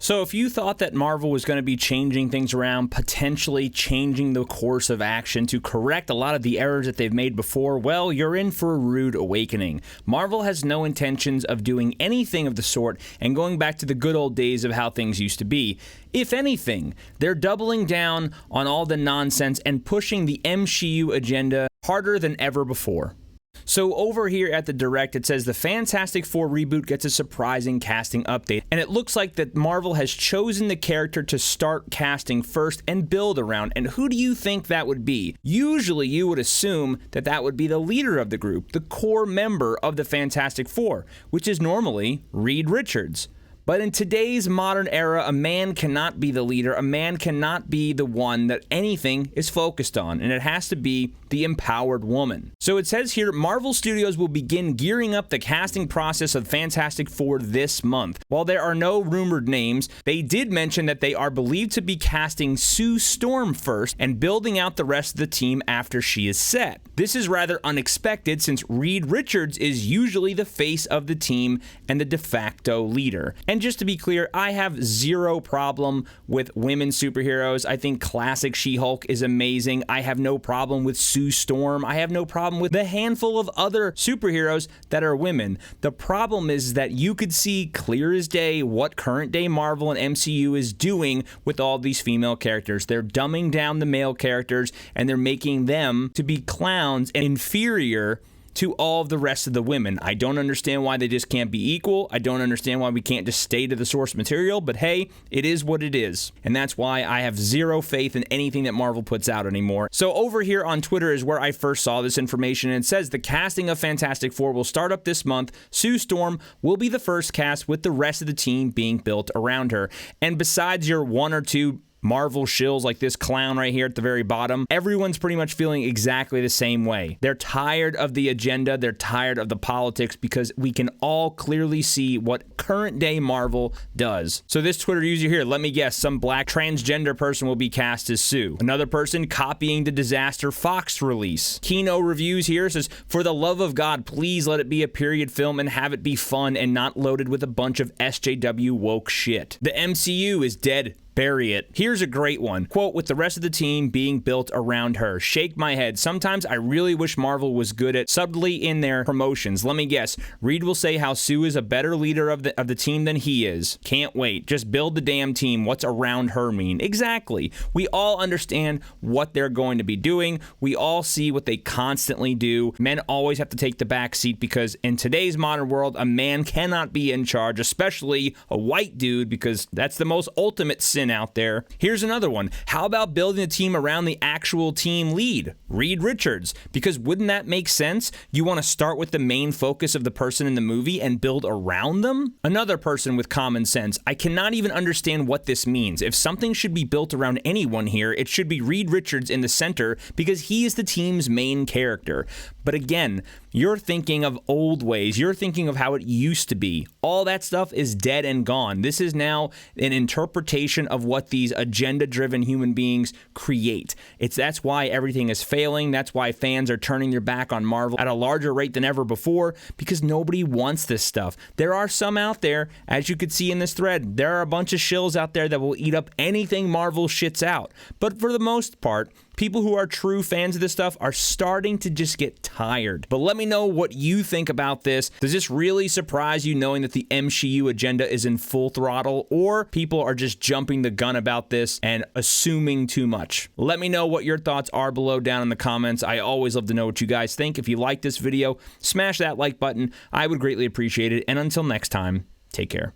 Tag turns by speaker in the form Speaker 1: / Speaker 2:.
Speaker 1: So if you thought that Marvel was going to be changing things around, potentially changing the course of action to correct a lot of the errors that they've made before, well, you're in for a rude awakening. Marvel has no intentions of doing anything of the sort and going back to the good old days of how things used to be. If anything, they're doubling down on all the nonsense and pushing the MCU agenda harder than ever before. So over here at the Direct, it says the Fantastic Four reboot gets a surprising casting update, and it looks like that Marvel has chosen the character to start casting first and build around. And who do you think that would be? Usually you would assume that that would be the leader of the group, the core member of the Fantastic Four, which is normally Reed Richards. But in today's modern era, a man cannot be the leader. A man cannot be the one that anything is focused on, and it has to be the empowered woman. So it says here, Marvel Studios will begin gearing up the casting process of Fantastic Four this month. While there are no rumored names, they did mention that they are believed to be casting Sue Storm first and building out the rest of the team after she is set. This is rather unexpected since Reed Richards is usually the face of the team and the de facto leader. And just to be clear, I have zero problem with women superheroes. I think classic She-Hulk is amazing. I have no problem with Sue Storm. I have no problem with the handful of other superheroes that are women. The problem is that you could see clear as day what current day Marvel and MCU is doing with all these female characters. They're dumbing down the male characters and they're making them to be clowns and inferior to all of the rest of the women. I don't understand why they just can't be equal. I don't understand why we can't just stay to the source material, but hey, it is what it is. And that's why I have zero faith in anything that Marvel puts out anymore. So over here on Twitter is where I first saw this information, and it says the casting of Fantastic Four will start up this month. Sue Storm will be the first cast, with the rest of the team being built around her. And besides your one or two Marvel shills like this clown right here at the very bottom, everyone's pretty much feeling exactly the same way. They're tired of the agenda, they're tired of the politics, because we can all clearly see what current day Marvel does. So this Twitter user here, let me guess, some black transgender person will be cast as Sue. Another person copying the Disaster Fox release. Kino Reviews here says, for the love of God, please let it be a period film and have it be fun and not loaded with a bunch of SJW woke shit. The MCU is dead. Bury it. Here's a great one. Quote, with the rest of the team being built around her. Shake my head. Sometimes I really wish Marvel was good at subtly in their promotions. Let me guess. Reed will say how Sue is a better leader of the team than he is. Can't wait. Just build the damn team. What's around her mean? Exactly. We all understand what they're going to be doing. We all see what they constantly do. Men always have to take the back seat because in today's modern world, a man cannot be in charge, especially a white dude, because that's the most ultimate sin out there. Here's another one. How about building a team around the actual team lead, Reed Richards? Because wouldn't that make sense? You want to start with the main focus of the person in the movie and build around them? Another person with common sense. I cannot even understand what this means. If something should be built around anyone here, it should be Reed Richards in the center because he is the team's main character. But again, you're thinking of old ways. You're thinking of how it used to be. All that stuff is dead and gone. This is now an interpretation of what these agenda-driven human beings create. That's why everything is failing. That's why fans are turning their back on Marvel at a larger rate than ever before, because nobody wants this stuff. There are some out there, as you could see in this thread, there are a bunch of shills out there that will eat up anything Marvel shits out. But for the most part, people who are true fans of this stuff are starting to just get tired. But let me know what you think about this. Does this really surprise you knowing that the MCU agenda is in full throttle, or people are just jumping the gun about this and assuming too much? Let me know what your thoughts are below down in the comments. I always love to know what you guys think. If you like this video, smash that like button. I would greatly appreciate it. And until next time, take care.